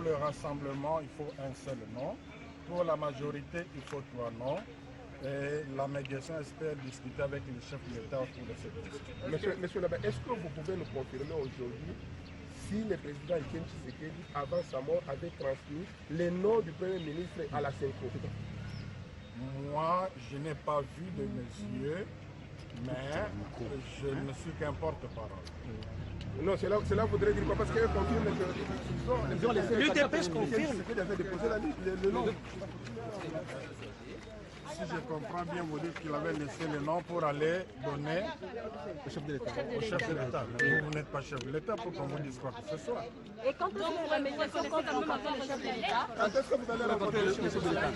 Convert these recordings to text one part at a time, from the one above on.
le rassemblement, il faut un seul nom. Pour la majorité, il faut 3 noms. Et la médiation espère discuter avec les chefs de l'État autour de cette question. Monsieur Laba, est-ce que vous pouvez nous confirmer aujourd'hui si le président Etienne Tshisekedi, avant sa mort, avait transmis les noms du Premier ministre à la CENCO? Moi, je n'ai pas vu de mes yeux, mais je ne suis qu'un porte-parole. Non, cela voudrait dire quoi? Parce qu'elle confirme que l'UDPS confirme. Le nom. Si je comprends bien, vous dites qu'il avait laissé le nom pour aller donner au chef de l'État. Au chef de l'État. Mais vous n'êtes pas chef de l'État pour qu'on vous dise quoi que ce soit. Et quand est-ce que la médiation compte rencontrer le chef de l'État? Quand est-ce que vous allez rencontrer le chef de l'État?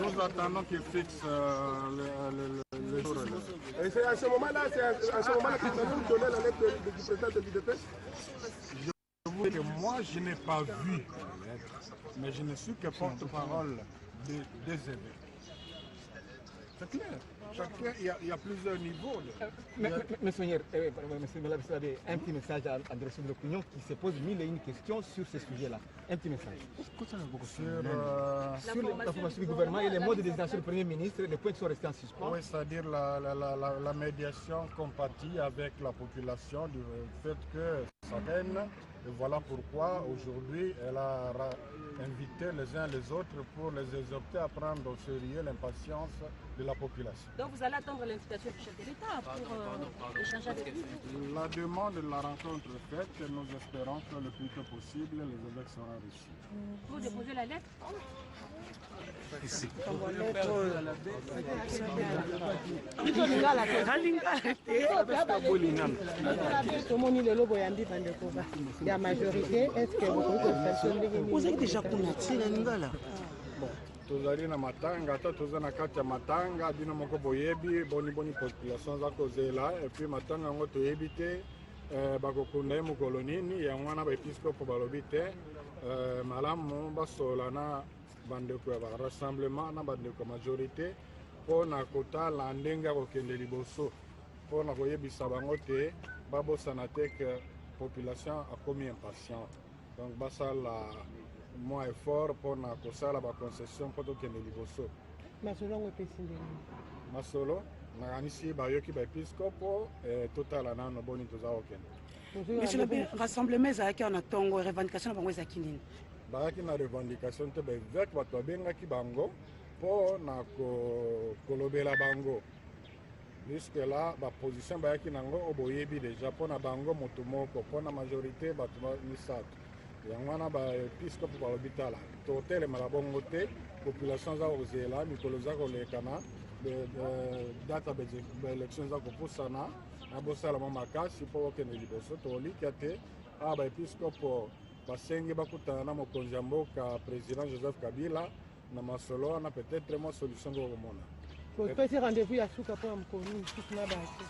Nous attendons qu'il fixe le jour. Et c'est à ce moment-là que vous allez nous donner la lettre du président de l'UDPS? Je vous dis que moi, je n'ai pas vu la lettre, mais je ne suis que porte-parole des évêques. C'est clair. Chacun, il y a plusieurs niveaux. Monsieur Melabe, un petit message à adresser de l'opinion qui se pose mille et une questions sur ce sujet-là. Un petit message. Sur la formation du gouvernement et les modes de désignation du Premier ministre, les points qui sont restés en suspens. Oui, c'est-à-dire la médiation compatit avec la population du fait que ça règne. Et voilà pourquoi aujourd'hui elle a invité les uns les autres pour les exhorter à prendre au sérieux l'impatience de la population. Donc vous allez attendre l'invitation du chef de l'État pour échanger avec lui? La demande de la rencontre est faite et nous espérons que le plus tôt possible les évêques seront reçus. Pour déposer la lettre? La majorité, est-ce que vous avez déjà tozali na matanga ata toza na kati ya matanga bino moko boyebi boni population za kozela et puis matanga yango toyebi te bakokunda ye mokolo nini yango wana baepiskopo balobi te malamu basola na bandeko ya barassemblement na bandeko ya majorité mpo na kotala ndenge ya kokende liboso mpo na koyebisa bango te babosana te ke population akomi impatient donc basala moins effort pour na kosala ba concession pour tokende liboso. Masolo nakanisi bayoki ba episcopo totala nano boni toza okende. Monsieur le rassemblement ezalaki na ntongo revendication na bango ezalaki nini? Bayaki na revendication te baevêque bato babengaki bango mpo na kolobela bango. Jusque là baposition bayaki nango oboyebi déjà mpo na bango moto moko mpo na majorité bato misato. yango wana baepiskope balobi tala totelemela bongo te population eza kozela mikolo eza koleka na date ya baélection eza kopusana na bosalama makasi mpo okende liboso tolikya te awa baepiskope basengi bakutana na mokonzi ya mboka président Joseph Kabila na masolo wana peut-être mwa solution kokomona topesi rendez-vous ya suka mpo ya mokoni tukuna bato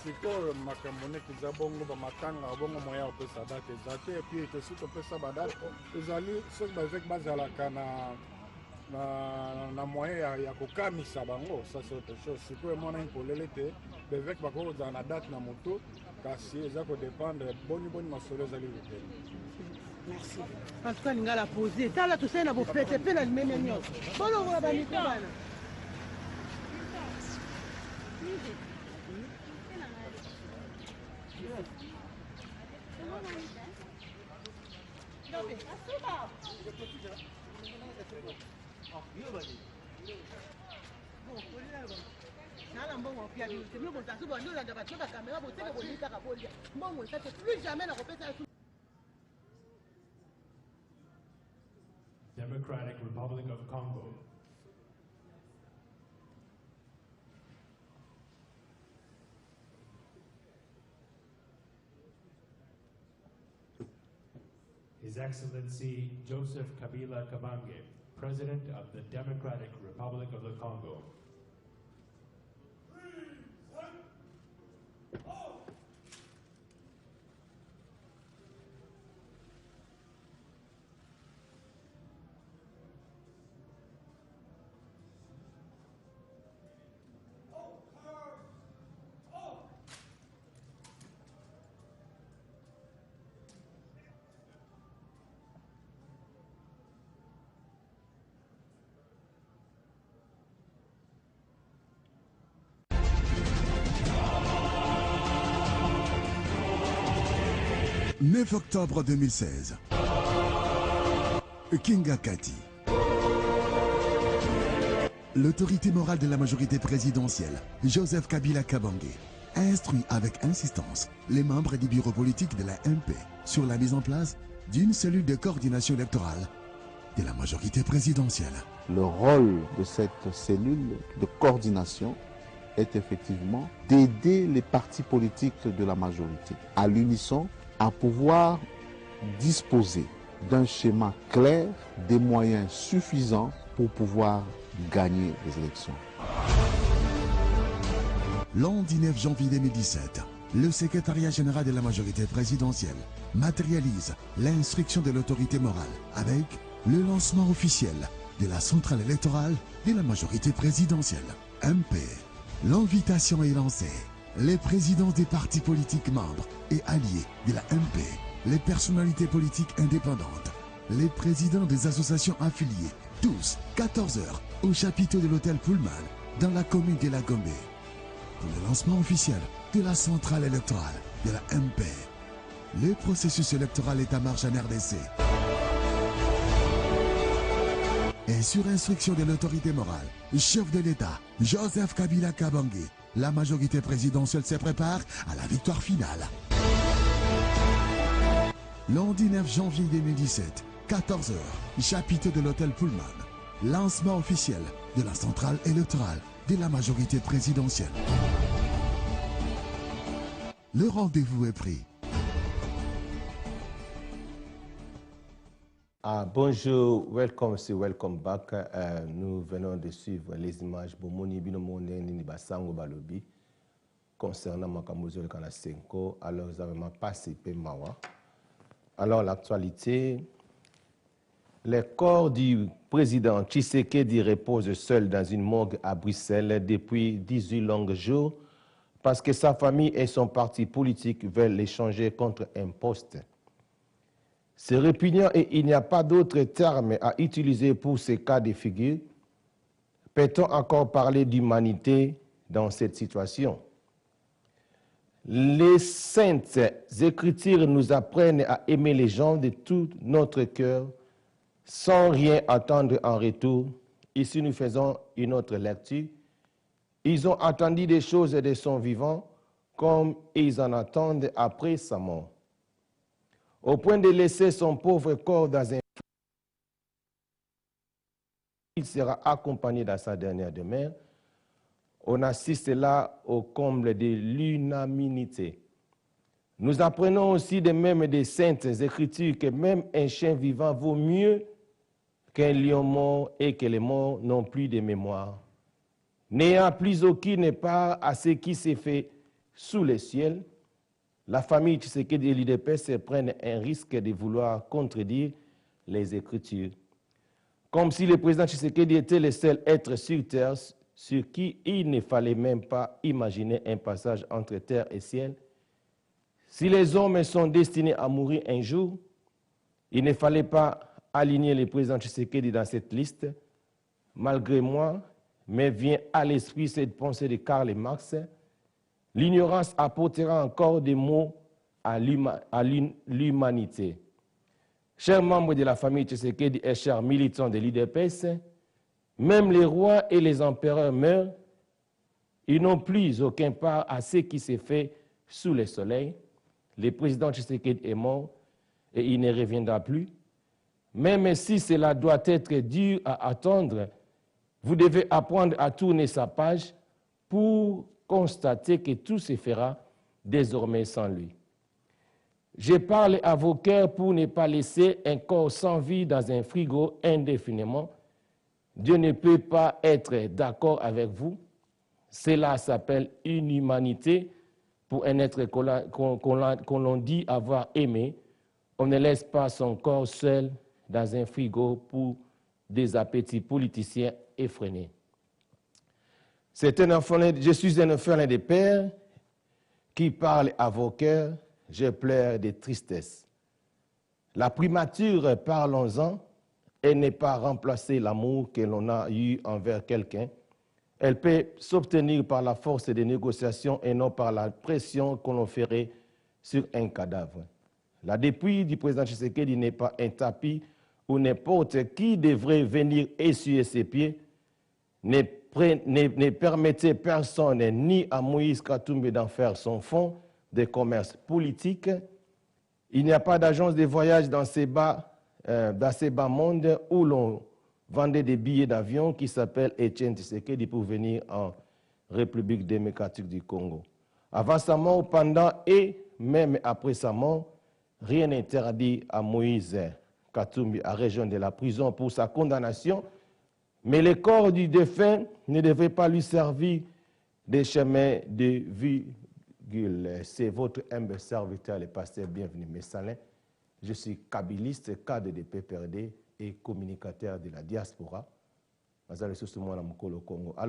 sikoyo makambo neti eza bongo bamatanga bongo moya opesa date eza te epui tosi topesa badate ezali soki baevêque bazalaka na moyen ya kokamisa bango ça c'est autre chose sikoyo emonani polele te baevêque bakoki kozala na date na moto kasi eza kodépendre boni masolo ezali kokende. Merci. En tout cas, nous allons poser. Tala tout ça, nous allons faire des la même union. Bon, on va aller là. Democratic Republic of Congo. His Excellency Joseph Kabila Kabange, President of the Democratic Republic of the Congo. 9 octobre 2016. Kinga Kati. L'autorité morale de la majorité présidentielle, Joseph Kabila Kabange, instruit avec insistance les membres du bureau politique de la MP sur la mise en place d'une cellule de coordination électorale de la majorité présidentielle. Le rôle de cette cellule de coordination est effectivement d'aider les partis politiques de la majorité à l'unisson à pouvoir disposer d'un schéma clair, des moyens suffisants pour pouvoir gagner les élections. Lundi 9 janvier 2017, le secrétariat général de la majorité présidentielle matérialise l'instruction de l'autorité morale avec le lancement officiel de la centrale électorale de la majorité présidentielle, MP. L'invitation est lancée. Les présidents des partis politiques membres et alliés de la MP, les personnalités politiques indépendantes, les présidents des associations affiliées, tous, 14h, au chapiteau de l'hôtel Pullman, dans la commune de la Gombe, pour le lancement officiel de la centrale électorale de la MP. Le processus électoral est en marche en RDC. Et sur instruction de l'autorité morale, chef de l'État, Joseph Kabila Kabange, la majorité présidentielle se prépare à la victoire finale. Lundi 9 janvier 2017, 14h, chapiteau de l'hôtel Pullman, lancement officiel de la centrale électorale de la majorité présidentielle. Le rendez-vous est pris. Bonjour, welcome back. Nous venons de suivre les images Bomoni Binomonde Nibasango Balobi concernant Makamuzo Kanasenko. Alors, nous avons passé Mawa. Alors, l'actualité, les corps du président Tshisekedi reposent seuls dans une morgue à Bruxelles depuis 18 longs jours parce que sa famille et son parti politique veulent l'échanger contre un poste. C'est répugnant et il n'y a pas d'autre terme à utiliser pour ces cas de figure. Peut-on encore parler d'humanité dans cette situation? Les saintes Écritures nous apprennent à aimer les gens de tout notre cœur sans rien attendre en retour. Ici, nous faisons une autre lecture. Ils ont attendu des choses de son vivant comme ils en attendent après sa mort. Au point de laisser son pauvre corps dans un... Il sera accompagné dans sa dernière demeure. On assiste là au comble de l'unanimité. Nous apprenons aussi de même des saintes Écritures que même un chien vivant vaut mieux qu'un lion mort et que les morts n'ont plus de mémoire. N'ayant plus aucune part à ce qui s'est fait sous le ciel, la famille Tshisekedi et l'UDPS prennent un risque de vouloir contredire les Écritures. Comme si le président Tshisekedi était le seul être sur terre sur qui il ne fallait même pas imaginer un passage entre terre et ciel. Si les hommes sont destinés à mourir un jour, il ne fallait pas aligner le président Tshisekedi dans cette liste. Malgré moi, me vient à l'esprit cette pensée de Karl Marx. L'ignorance apportera encore des mots à l'humanité. Chers membres de la famille Tshisekedi et chers militants de l'UDPS, même les rois et les empereurs meurent. Ils n'ont plus aucun part à ce qui s'est fait sous le soleil. Le président Tshisekedi est mort et il ne reviendra plus. Même si cela doit être dur à attendre, vous devez apprendre à tourner sa page pour constater que tout se fera désormais sans lui. Je parle à vos cœurs pour ne pas laisser un corps sans vie dans un frigo indéfiniment. Dieu ne peut pas être d'accord avec vous. Cela s'appelle inhumanité pour un être qu'on l'on dit avoir aimé. On ne laisse pas son corps seul dans un frigo pour des appétits politiciens effrénés. Je suis un orphelin de père qui parle à vos cœurs. Je pleure de tristesse. La primature, parlons-en, elle n'est pas remplacer l'amour que l'on a eu envers quelqu'un. Elle peut s'obtenir par la force des négociations et non par la pression qu'on l'on ferait sur un cadavre. La dépouille du président Tshisekedi n'est pas un tapis où n'importe qui devrait venir essuyer ses pieds. Ne permettez personne ni à Moïse Katumbi d'en faire son fonds de commerce politique. Il n'y a pas d'agence de voyage dans ces bas mondes où l'on vendait des billets d'avion qui s'appelle Etienne Tshisekedi pour venir en République démocratique du Congo. Avant sa mort, pendant et même après sa mort, rien n'interdit à Moïse Katumbi à rejoindre la prison pour sa condamnation, mais le corps du défunt ne devait pas lui servir de chemin de virgule. C'est votre humble serviteur, le pasteur Bienvenu Messalin. Je suis kabbyliste, cadre de PPRD et communicateur de la diaspora. Alors,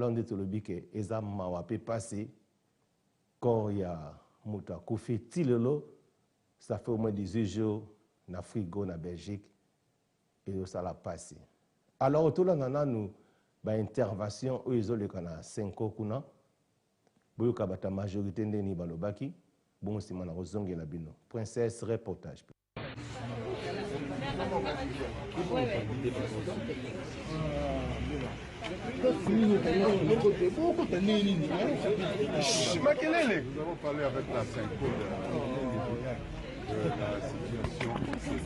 on dit que les hommes ont passé quand il y a Mouta Koufi Tilelo, ça fait au moins 18 jours en Afrique, en Belgique, et ça l'a passé. Alors, tout le monde a une intervention où ils ont 5 ans. Il y a une majorité de Nibalobaki. Bon, c'est mon rozongue la bino. Princesse, reportage. Nous avons parlé avec la Synco de la situation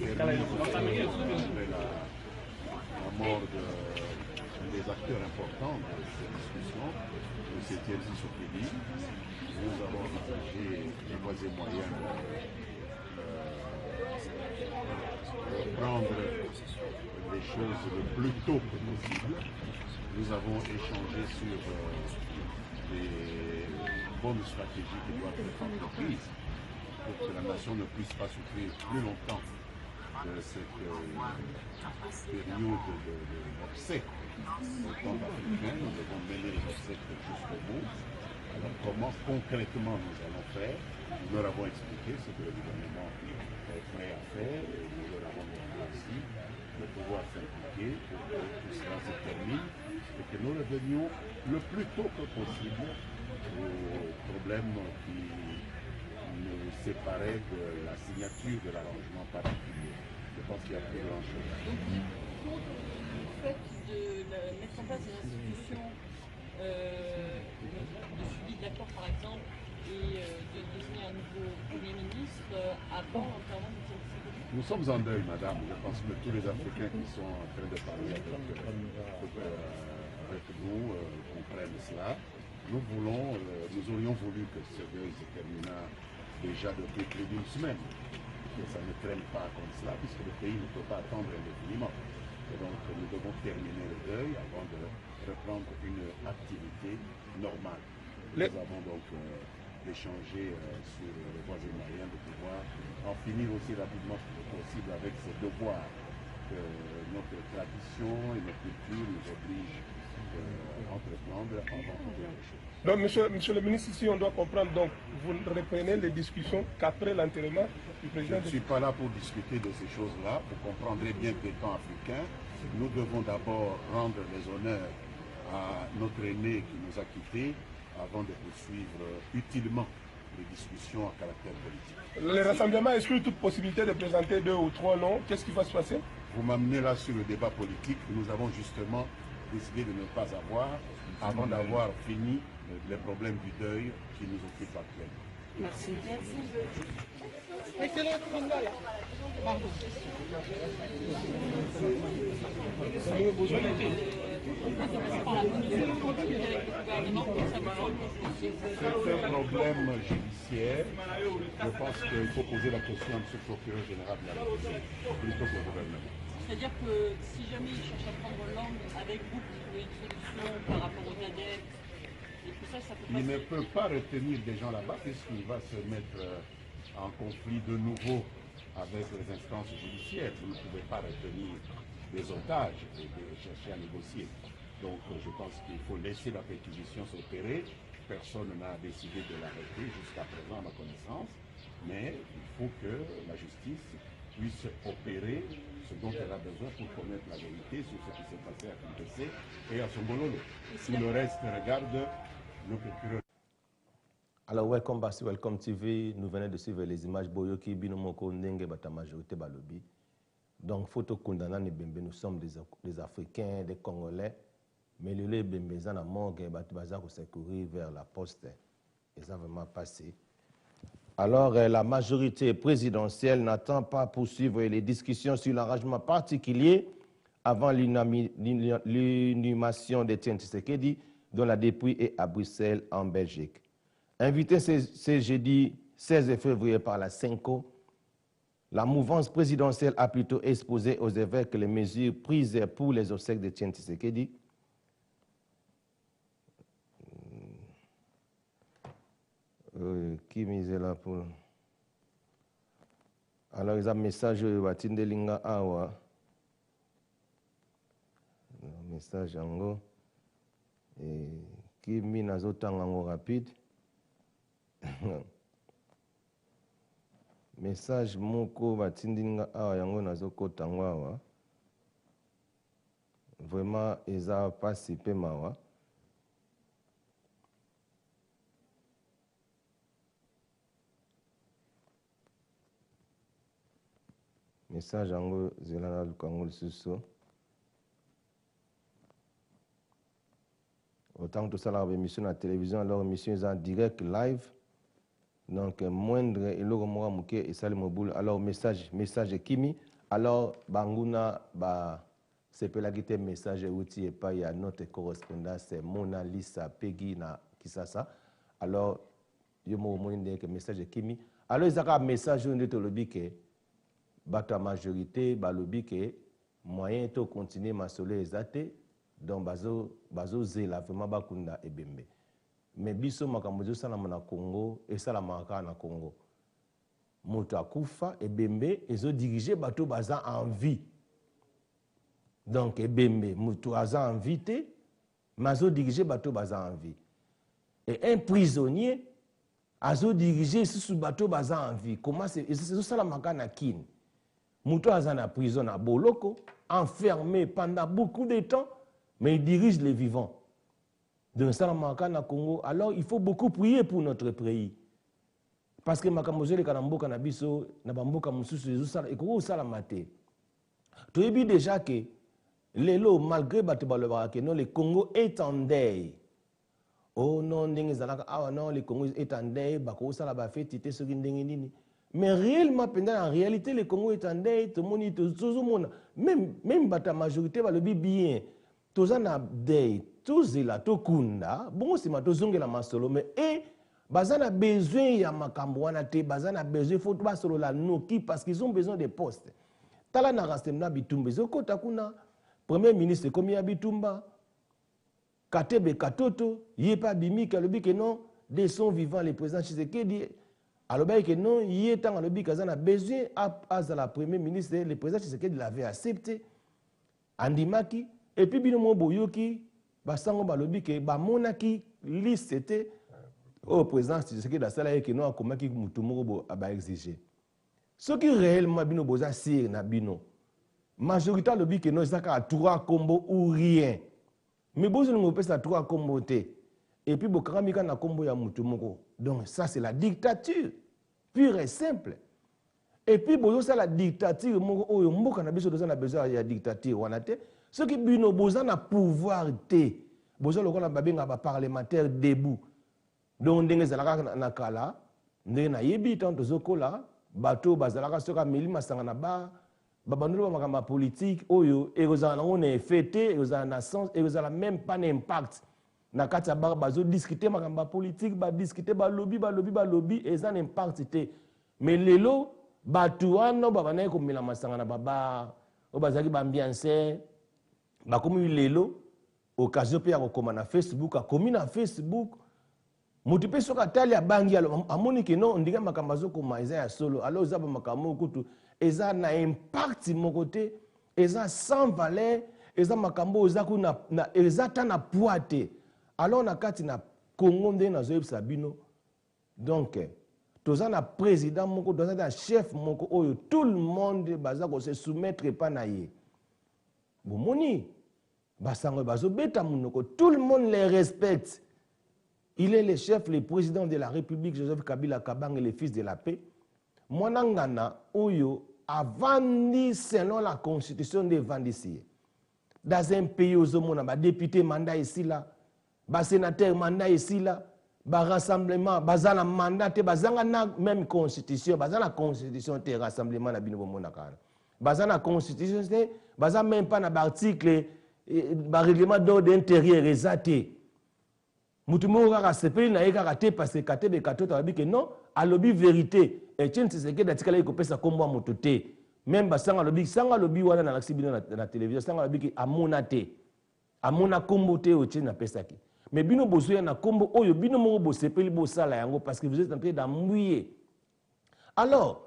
après la mort des acteurs importants de cette discussion, de cette Tshisekedi. Nous avons envisagé les voies et moyens de prendre les choses le plus tôt que possible. Nous avons échangé sur les bonnes stratégies qui doivent être entreprises pour que la nation ne puisse pas souffrir plus longtemps de cette période d'obsèques au temps africain. Nous devons mener les obsèques jusqu'au bout. Alors comment concrètement nous allons faire? Nous leur avons expliqué ce que le gouvernement est prêt à faire et nous leur avons demandé aussi de pouvoir s'impliquer pour que tout cela se termine et que nous revenions le plus tôt que possible aux problèmes qui nous séparaient de la signature de l'arrangement particulier. Je pense qu'il y a plus grand chose. Le fait de mettre en place des institutions de suivi d'accord par exemple et de désigner un nouveau Premier ministre avant l'enterrement de Tshisekedi. Nous sommes en deuil, madame. Je pense que tous les Africains qui sont en train de parler avec nous comprennent cela. Nous aurions voulu que ce deuil se terminât déjà depuis plus d'une semaine. Que ça ne traîne pas comme cela, puisque le pays ne peut pas attendre indéfiniment. Et donc nous devons terminer le deuil avant de reprendre une activité normale. Nous avons donc échangé sur les voies et moyens de pouvoir en finir aussi rapidement que possible avec ces devoirs que notre tradition et notre culture nous obligent d'entreprendre avant toute chose. Donc, monsieur le ministre, ici on doit comprendre, donc vous reprenez les discussions qu'après l'enterrement du président. Je ne suis pas là pour discuter de ces choses-là. Vous comprendrez bien que des temps africains, nous devons d'abord rendre les honneurs à notre aîné qui nous a quittés avant de poursuivre utilement les discussions à caractère politique. Le rassemblement exclut toute possibilité de présenter 2 ou 3 noms. Qu'est-ce qui va se passer? Vous m'amenez là sur le débat politique que nous avons justement décidé de ne pas avoir avant d'avoir fini les problèmes du deuil qui nous occupent actuellement. Merci. C'est un problème judiciaire. Je pense qu'il faut poser la question à M. le procureur général de la République plutôt que le gouvernement. C'est-à-dire que si jamais il cherche à prendre langue avec vous pour trouver une solution par rapport aux adeptes, et tout ça, ça peut il ne peut pas retenir des gens là-bas puisqu'il va se mettre en conflit de nouveau avec les instances judiciaires. Vous ne pouvez pas retenir des otages et chercher à négocier. Donc je pense qu'il faut laisser la pétition s'opérer. Personne n'a décidé de l'arrêter jusqu'à présent à ma connaissance, mais il faut que la justice puisse opérer ce dont elle a besoin pour connaître la vérité sur ce qui s'est passé à Kimpese et à Songololo. Tout le reste regarde le procureur. Alors, welcome back sur Welcome TV. Nous venons de suivre les images Boyoki, Binomoko, Ndenge, Bata majorité Balobi. Donc, photo condamnant les Bembe, nous sommes des Africains, des Congolais. Mais le Bembe, ils ont mort, ils ont secourir vers la poste. Ils ont vraiment passé. Alors, la majorité présidentielle n'attend pas poursuivre les discussions sur l'arrangement particulier avant l'inhumation d'Etienne Tshisekedi, dont la dépouille est à Bruxelles, en Belgique. Invité ce jeudi 16 février par la CENCO, la mouvance présidentielle a plutôt exposé aux évêques les mesures prises pour les obsèques d'Etienne Tshisekedi. Qui mise là pour... Alors, ils ont un message de Tindelinga Awa. Un message en gros. Qui mise dans autant rapide. Message moko batindinga awa yango nazokota awa vraiment eza pasi pe mawa message yango zelana lukango lisusu autant que tout ça la émission na télévision alors émission est en direct live. Donc, moindre et l'eau mouké et salim moboul. Alors, message Kimi. Alors, Banguna, c'est pas la guitare message outil et pas il y a notre correspondant, c'est Mona Lisa Peggy na Kisasa. Alors, il y a un message Kimi. Alors, il y a un message où on dit que la majorité, le moyen de continuer à soler les athées, donc, bazo zela vraiment bakunda et bembe. Mais biso makambo salama na Congo et salamaka na Congo. Moto akufa et bembe ezo diriger bato baza en vie. Donc et bembe moto aza en vie te, mazo diriger bato baza en vie. Et un prisonnier azo diriger sous bato baza en vie. Comment c'est ezo salamaka na kin. Moto aza na prison na boloko, enfermé pendant beaucoup de temps, mais il dirige les vivants. De Salamaka na Congo, alors il faut beaucoup prier pour notre pays. Parce que makamozele kanambo kanabiso na bamboka mususu ezosala ekoko salamate. Tu as vu déjà que lelo malgré bato balobaka que non le Congo est en deuil. Oh non ndenge zalaka ah non le Congo est en deuil bako sala ba fête soki ndenge nini. Mais réellement pendant en réalité le Congo est en deuil tout moni tout monde même bata majorité balobi bien. Tozana deuil tous là to kunda bon c'est ma tozonge la masolo mais bazana besoin ya makambo wana te bazana besoin faut ba solo la noki parce qu'ils ont besoin de postes tala na rastemna bitumba zokota kuna premier ministre comme ya bitumba Katebe Katoto yepa bimi kalobi que non des son vivants les présidents Tshisekedi alobi que non yetanga lobi kazana besoin à la premier ministre le président Tshisekedi l'avait accepté andimaki et puis bino mo boyoki basango balobi ke bamonaki liste était au président Tshisekedi da sala yeke no akomaki mutu moko bo aba exiger ce qui réellement bino boza sir na bino majorité lobi ke no ezaka 3 combo ou rien mais bozo ngo pesa 3 combo te et puis bokamika na combo ya mutu moko donc ça c'est la dictature pure et simple et puis bozo ça la dictature moko oyo mboka na biso doza na besoin ya dictature wana te ce qui bino boza na pouvoir te boza lokola babenga ba parlementaire debout donc ndenge zalaka na kala ndenge na yebi tant zokola bato bazalaka soka meli masanga na ba babandolo makamba politique oyo ekozala nango na fete ekozala na sens ekozala même pas d'impact na kati ya bar bazo discuter makamba politique ba discuter ba lobby eza na impact te mais lelo bato wana babanaye komela masanga na baba o bazaki ba ambiance bakomi lelo occasion pe ya kokoma na Facebook akomi na Facebook mutu pe soka tali ya bangi amoni ke non ndinga makambo azokoma eza ya solo alors eza ba makambo kutu eza na impact moko te eza sans valeur eza makambo eza kuna na eza ta na poids te alors na kati na Congo ndenge nazoyebisa bino donc toza na président moko toza na chef moko oyo tout le monde baza ko se soumettre pa na ye bomoni basango bazobeta munoko tout le monde les respecte Il est le chef, le président de la République, Joseph Kabila Kabange, le fils de la paix. Mwanangana, Oyo, a vendu selon la constitution de Vandisier. Dans un pays où on a député mandat ici là, sénateur mandat ici là, rassemblement, bazana mandat, bazana même constitution, bazana constitution te rassemblement na bino monakana. Bazana constitution c'est bazana même pas na article règlement d'ordre intérieur exaté. Mutumo kaka sepeli na yeka te parce que katebe katota babi que non, a lobby vérité. Et tiens c'est que d'atikala ko pesa kombo motote. Même basanga lobby wana na laksibino na télévision sanga lobby ki amona te. Amona kombo te o tiens na pesa ki. Mais bino bozoya na kombo oyo bino mo bo sepeli bo sala yango parce que vous êtes en train d'embrouiller. Alors,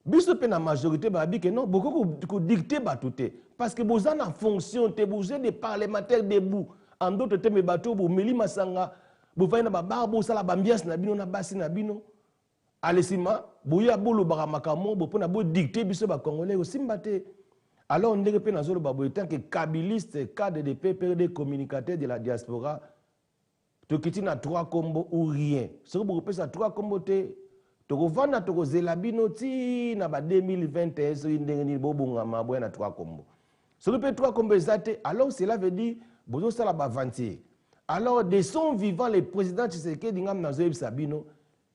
biso pe na majorité babi que non, beaucoup ko dicter batouté parce que bozana en fonction te bozé des parlementaires debout. En d'autres termes bateau bo meli masanga bo vaina ba barbo sala bambias na bino na basi na bino. Alesima, boya bolo baramakamo, bo pona bo dicter biso ba congolais aussi mbate. Alors on dirait que dans le babo étant que kabiliste, cadre de PPRD, communicateur de la diaspora, to kiti na 3 combos ou rien. Ce que vous ça 3 combos te, to revendre to zelabino ti na ba 2021 so ndengeni bobunga maboya na 3 combos. Ce que 3 combos zate, alors cela veut dire bozo sala ba vantier. Alors de son vivant le président Tshisekedi ngam na zoyeb sabino.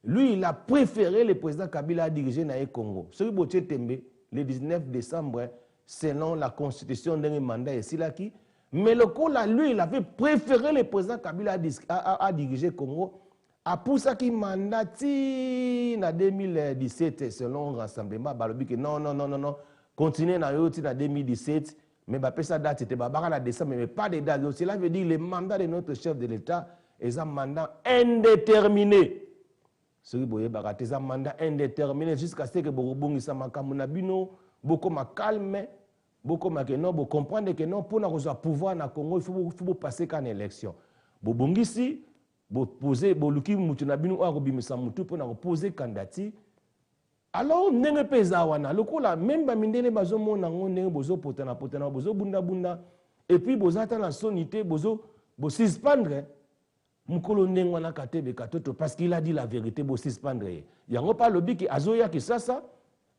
Lui, il a préféré le président Kabila à diriger le Congo. Ce qui est tombé le 19 décembre, selon la constitution d'un mandat ici là qui. Mais le coup là, lui, il avait préféré le président Kabila à diriger le Congo. A pour ça qu'il mandat en 2017, selon le rassemblement, non, continuez en 2017. Mais ça date, c'était en décembre, mais pas de date. Cela veut dire que le mandat de notre chef de l'État est un mandat indéterminé. Ce qui est un mandat indéterminé jusqu'à ce que vous beaucoup calme, beaucoup vous comprendre que non, pour avoir pouvoir dans le Congo, il faut passer qu'en élection. Vous ici, vous posez, vous poser candidature. Alors, vous n'avez pas zawana. Le coup là, même si vous avez besoin de et puis vous attendez la sonité, vous suspendre. Parce qu'il a dit la vérité, vous suspendre. Il n'y a pas le but qui azoya qui ça,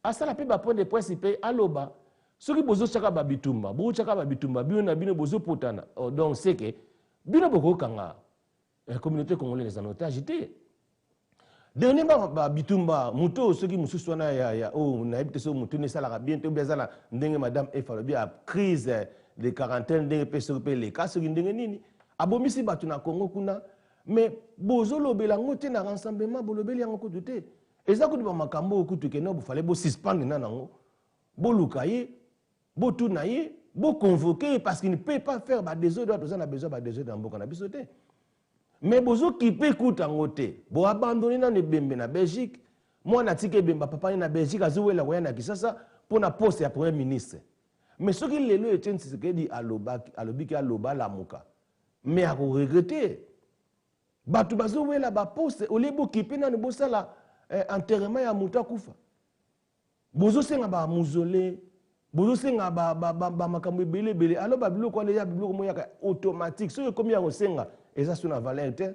à ça la paix va prendre des principes à l'oba. Ce qui bozo chaka babitumba, bozo chaka babitumba, bino bozo potana. Donc c'est que bino boko kanga la communauté congolaise en otage était. Dernièrement babitumba, muto ce qui musu swana ya na ebite so mutu ne sala bientôt bezala ndenge madame Efa bi a crise de quarantaine ndenge pe so pe les cas so ndenge nini. Abomisi batu na Congo kuna. Mais bozo lobela ngote na rassemblement bolobeli yango ko douter. Eza ko ba makambo ko tuke no fallait bo suspendre na nango. Bo lukaye, bo tunaye, bo convoquer parce qu'il ne peut pas faire ba désordre, on a besoin ba désordre dans boka na bisoté. Mais bozo qui peut kuta ngote, bo abandonner na Bembe na Belgique. Moi na tike Bemba papa na Belgique azuwela ko yana kisasa pour na poste ya premier ministre. Mais ce qui lelo Etienne Tshisekedi alobiki aloba la muka. Mais à regretter batu bazowela ba poste olebo kipena ne bosala enterrement ya muta kufa bozo senga ba mausolée bozo senga ba makambo belebele alo ba biloko ya biloko moyaka automatique so comme ya osenga eza suna Valentin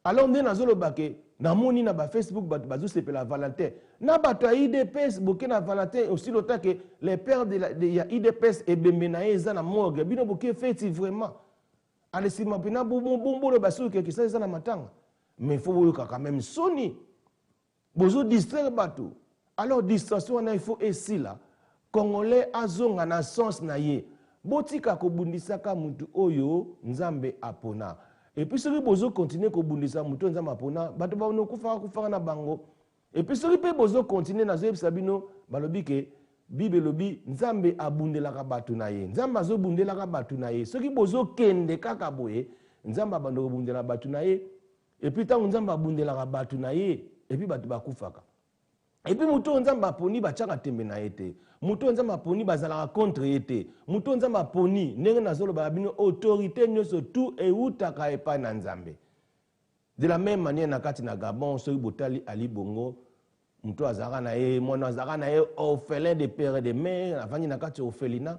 alors ndena zolo bake na moni na ba Facebook bazo sepela Valentin na bato IDPS boke na Valentin aussi lota que les pères de ya IDPS et Bembenaye eza na morgue bino boke feti vraiment. Mais il faut quand même sonner. Bozo distraire bateau. Alors distraction il faut ici là. Congolais azonga na sens na ye. Botika ko bundisa ka mutu oyo nzambe apona. Et puis celui bozo continue ko bundisa mutu nzambe apona, bato ba no kufa na bango. Et puis celui pe bozo continue na zeb sabino balobi ke Bible lobi nzambe abundelaka batu na ye nzambe azobundelaka batu na ye soki bozo kende kaka boye nzambe abando bundela batu na ye et puis tant nzambe abundelaka batu na ye et puis batu bakufaka et puis muto nzambe aponi bachaka tembe na ye te muto nzambe aponi bazalaka contre ye te muto nzambe aponi ndenge nazolo ba bino autorité nyonso tout eutaka epai na nzambe de la même manière na kati na Gabon soki botali Ali Bongo muto azaka na ye mwana azaka na ye orphelin de père et de mère avandi na kati orphelinat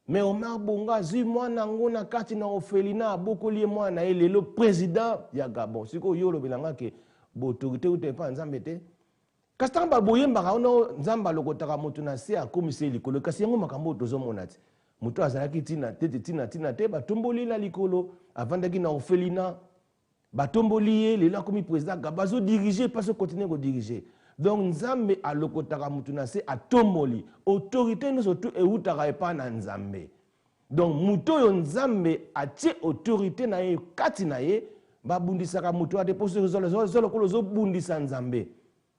Mais Omar Bonga, zi mwana ngona kati na Ofelina, bokoli mwana ele le président ya Gabon. Siko yolo bilanga ke bo autorité ou te pa nzambe te. Kastamba boyemba ono nzamba lokotaka mutu na se akomise likolo kasi yango makambo tozo monati. Mutu azalaki tina te batomboli la likolo avandaki na Ofelina batomboli ye lela komi président Gabazo diriger pas continuer ko diriger. Donc nzambe alokotaka mutu na se atomboli autorité nous surtout eutaka epa na nzambe. Donc mutu yo nzambe atie autorité na ye kati na ye babundisaka mutu ate poser zolo kolo zo bundisa nzambe.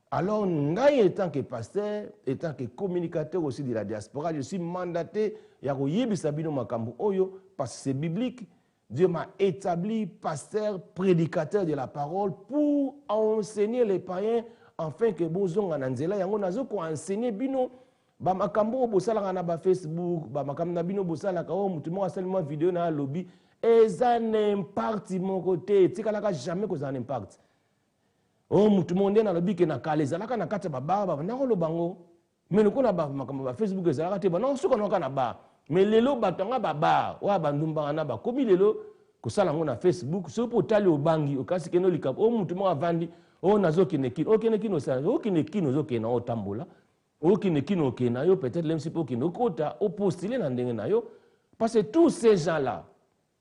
Alors, ngai étant que pasteur, étant que communicateur aussi de la diaspora, je suis mandaté ya ko yebisa bino makambo oyo parce que c'est biblique. Dieu m'a établi pasteur, prédicateur de la parole pour enseigner les païens afin que bozonga na nzela yango nazo ko enseigner bino ba makambo bosala na ba Facebook, ba makambo na bino bosala ka o mutu mo asalima vidéo na lobby eza n'impact mon côté, tikala ka jamais ko za n'impact. Oh mutu monde na lobi ke na kaleza laka na kata baba na ko bango mais le ko na ba makambo ba Facebook ezalaka te ba na suka na kana ba mais lelo batanga baba wa bandumba na ba komi lelo ko sala ngo na Facebook so po tali obangi okasi keno likapo o mutu mo avandi o nazo kinekino o kinekino sa o kinekino zo kena o tambola o kinekino kena yo peut-être même si po kino kota o postuler na ndenge na yo parce que tous ces gens là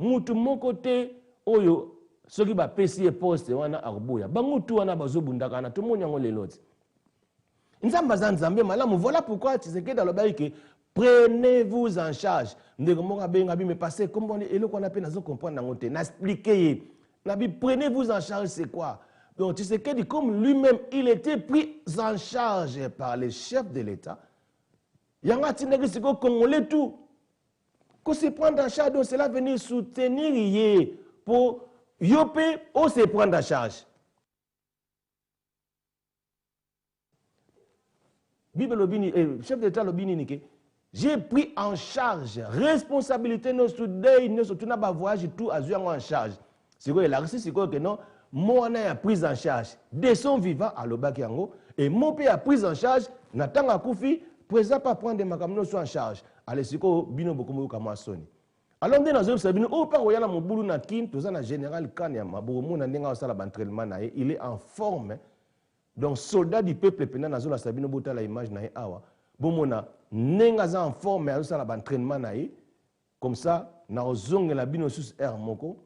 mutu mon côté oyo soki ba pesi poste wana akubuya bangutu wana bazobundaka na tomo nyango leloti nzamba za nzambe malamu. Voilà pourquoi Tshisekedi alobaki ke prenez-vous en charge ndeko moka benga bi me passer comme on eloko na pe nazo comprendre nango te na expliquer na bi prenez-vous en charge c'est quoi. Donc Tshisekedi comme lui-même il était pris en charge par les chefs de l'État yanga tindaki siko congolais tout ko se prendre en charge donc cela venir soutenir yé pour Yopé, on se prend en charge. Bible Lobini, chef d'État Lobini Nike, j'ai pris en charge responsabilité nos soudés, nos tout n'a pas voyage tout à en charge. C'est quoi la c'est quoi que non, moi on a pris en charge de son vivant à l'Obakiango et mon père a pris en charge Natanga Koufi, présent pas prendre des makamno soit en charge. Allez c'est quoi bino bokomo kama soni. Alors on est dans un sabine au par oyala mobulu na kin to na général Kanya mabomo na ndenga osala entraînement na il est en forme. Donc soldat du peuple pena na zola sabine bota la image na awa bomona nenga za en forme osala entraînement na comme ça na ozongela bino sus air moko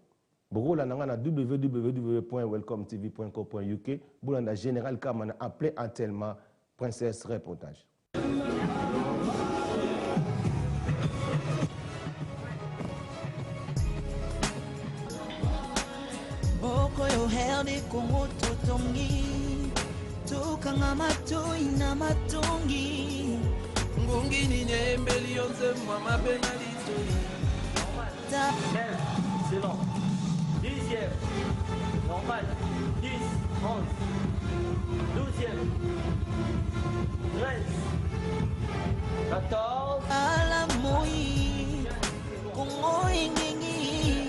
bokola nanga na www.welcometv.co.uk bolanda général Kamana appelé actuellement princesse reportage. Koyo herde kongo totongi tukanga matoi na matongi ngungi ni nyembeli yonze mama benalito c'est long 10e normal 10 11 12e 13 14 ala moi kongo ingengi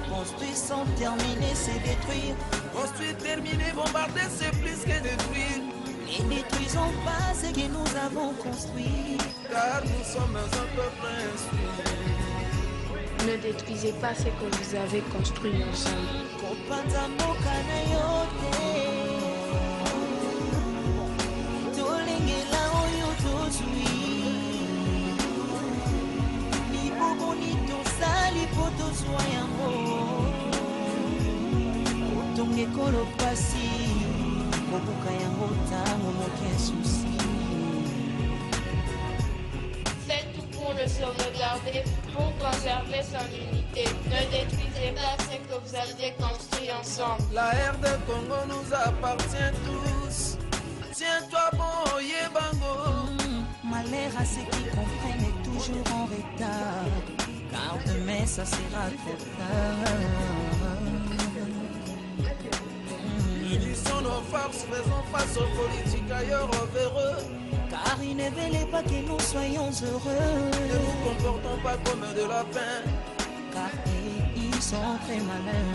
construire sans terminer, c'est détruire. Construire, terminer, bombarder, c'est plus que détruire. Ne détruisons pas ce que nous avons construit. Car nous sommes un peuple instruit. Ne détruisez pas ce que vous avez construit ensemble. Faites tout pour le sauvegarder, pour conserver son unité. Ne détruisez pas ce que vous avez construit ensemble. La ère de Congo nous appartient tous. Tiens-toi bon, Yebango. Malheur à ceux qui comprennent est toujours en retard, car demain ça sera trop tard. Unissons nos forces, faisons face aux politiques ailleurs véreux. Car il ne veulent pas que nous soyons heureux. Ne nous comportons pas comme de lapins, car ils sont très malins.